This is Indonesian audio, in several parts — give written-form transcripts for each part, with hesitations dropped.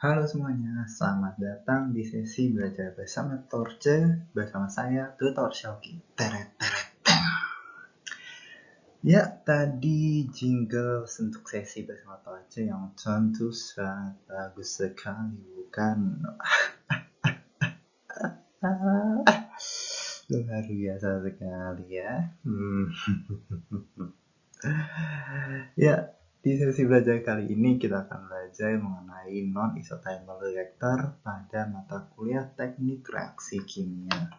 Halo semuanya, selamat datang di sesi belajar bersama Torce bersama saya, Tutor Shelky. Teret, teret. Ya, tadi jingle untuk sesi bersama Torce yang tentu sangat bagus sekali, bukan? Luar biasa sekali ya. Ya, di sesi belajar kali ini kita akan belajar mengenai non-isothermal reactor pada mata kuliah teknik reaksi kimia.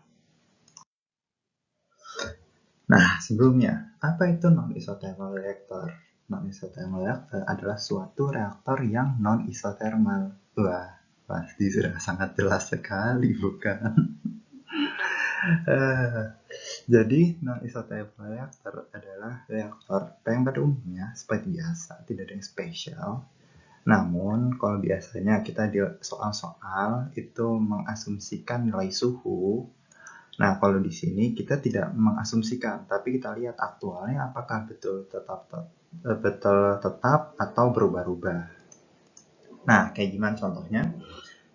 Nah, sebelumnya, apa itu non-isothermal reactor? Non-isothermal reactor adalah suatu reaktor yang non-isothermal. Wah, pasti sudah sangat jelas sekali, bukan? Jadi, non-isothermal reactor adalah reaktor yang pada umumnya seperti biasa, tidak ada yang spesial. Namun, kalau biasanya kita di soal-soal itu mengasumsikan nilai suhu. Nah, kalau di sini kita tidak mengasumsikan, tapi kita lihat aktualnya apakah betul tetap atau berubah-ubah. Nah, kayak gimana contohnya?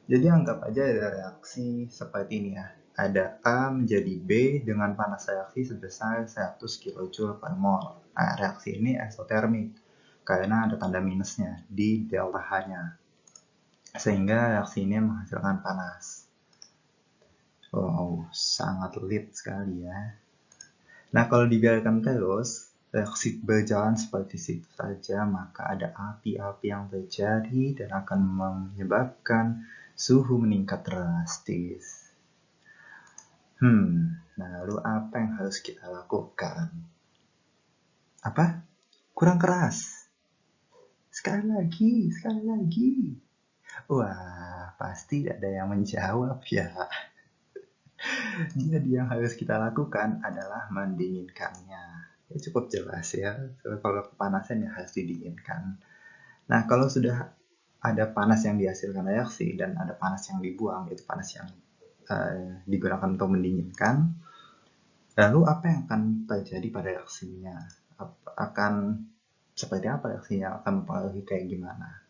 Jadi anggap aja ada reaksi seperti ini ya. Ada A menjadi B dengan panas reaksi sebesar 100 kJ per mol. Nah, reaksi ini eksotermik karena ada tanda minusnya di delta H-nya. Sehingga reaksi ini menghasilkan panas. Wow, sangat lit sekali ya. Nah, kalau dibiarkan terus, reaksi berjalan seperti itu saja, maka ada api-api yang terjadi dan akan menyebabkan suhu meningkat drastis. Nah lalu apa yang harus kita lakukan? Apa? Kurang keras. Sekali lagi. Wah, pasti ada yang menjawab ya. Jadi yang harus kita lakukan adalah mendinginkannya. Ya, cukup jelas ya. Kalau kepanasan ya harus didinginkan. Nah, kalau sudah ada panas yang dihasilkan reaksi dan ada panas yang dibuang, yaitu panas yang digunakan untuk mendinginkan, lalu apa yang akan terjadi pada reaksinya? Akan seperti apa reaksinya? Akan mempengaruhi kayak gimana?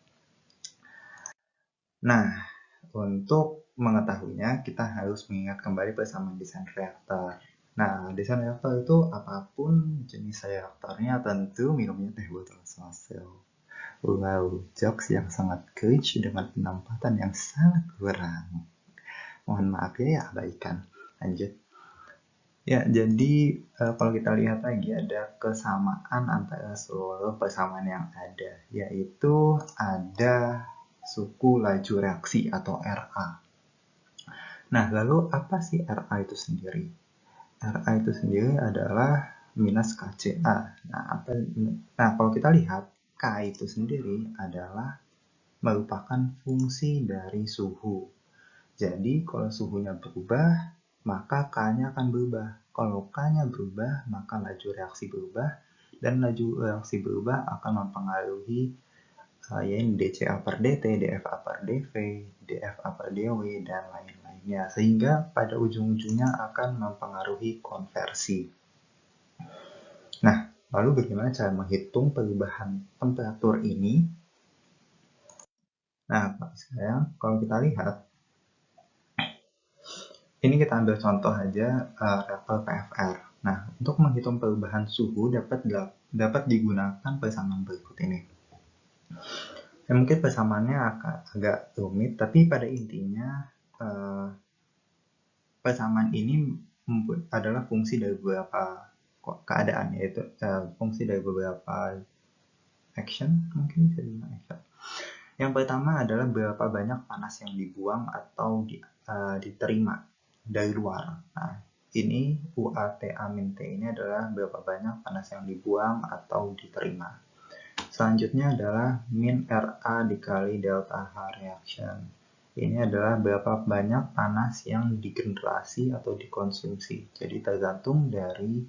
Nah, untuk mengetahuinya, kita harus mengingat kembali persamaan desain reaktor. Nah, desain reaktor itu apapun jenis reaktornya, tentu minumnya teh botol sosel. Wow, jokes yang sangat cringe dengan penempatan yang sangat kurang. Mohon maaf ya, abaikan. Lanjut. Ya, jadi kalau kita lihat lagi ada kesamaan antara seluruh persamaan yang ada, yaitu ada suku laju reaksi atau RA. Nah, lalu apa sih RA itu sendiri? RA itu sendiri adalah minus KCA. Nah, kalau kita lihat, K itu sendiri adalah merupakan fungsi dari suhu. Jadi, kalau suhunya berubah, maka K-nya akan berubah. Kalau K-nya berubah, maka laju reaksi berubah. Dan laju reaksi berubah akan mempengaruhi yaitu dCA per dt, dFA per dV, dFA per dW, dan lain-lainnya. Sehingga pada ujung-ujungnya akan mempengaruhi konversi. Nah, lalu bagaimana cara menghitung perubahan temperatur ini? Nah, sekarang kalau kita lihat, ini kita ambil contoh aja reaktor PFR. Nah, untuk menghitung perubahan suhu dapat digunakan persamaan berikut ini. Ya, mungkin persamaannya agak rumit, tapi pada intinya persamaan ini adalah fungsi dari beberapa keadaan, yaitu fungsi dari beberapa action, mungkin bisa dibilang action. Yang pertama adalah berapa banyak panas yang dibuang atau diterima dari luar. Nah, ini UATA-T ini adalah berapa banyak panas yang dibuang atau diterima. Selanjutnya adalah min RA dikali delta H reaction. Ini adalah berapa banyak panas yang digenerasi atau dikonsumsi. Jadi tergantung dari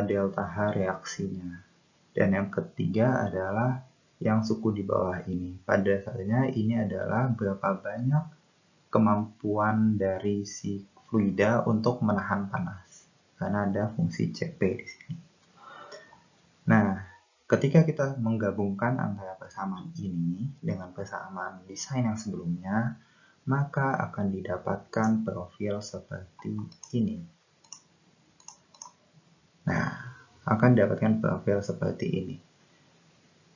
delta H reaksinya. Dan yang ketiga adalah yang suku di bawah ini. Pada dasarnya ini adalah berapa banyak kemampuan dari si fluida untuk menahan panas. Karena ada fungsi Cp di sini. Nah, Ketika kita menggabungkan antara persamaan ini dengan persamaan desain yang sebelumnya, maka akan didapatkan profil seperti ini. Nah, akan didapatkan profil seperti ini.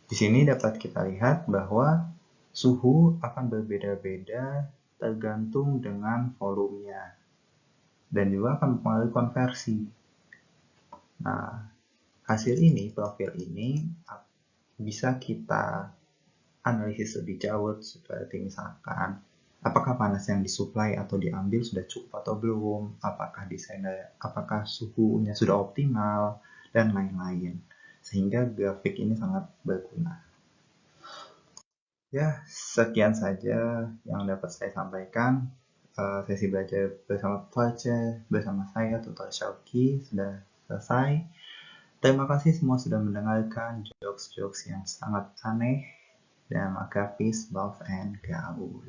Di sini dapat kita lihat bahwa suhu akan berbeda-beda tergantung dengan volumenya dan juga akan mempengaruhi konversi. Nah, hasil ini, profil ini bisa kita analisis lebih jauh seperti misalkan apakah panas yang disuplai atau diambil sudah cukup atau belum, apakah suhunya sudah optimal, dan lain-lain. Sehingga grafik ini sangat berguna. Ya, sekian saja yang dapat saya sampaikan. Sesi belajar bersama pelajar bersama saya, Tutor Syauki, sudah selesai. Terima kasih semua sudah mendengarkan jokes-jokes yang sangat aneh. Dan maka peace, love, and gaul.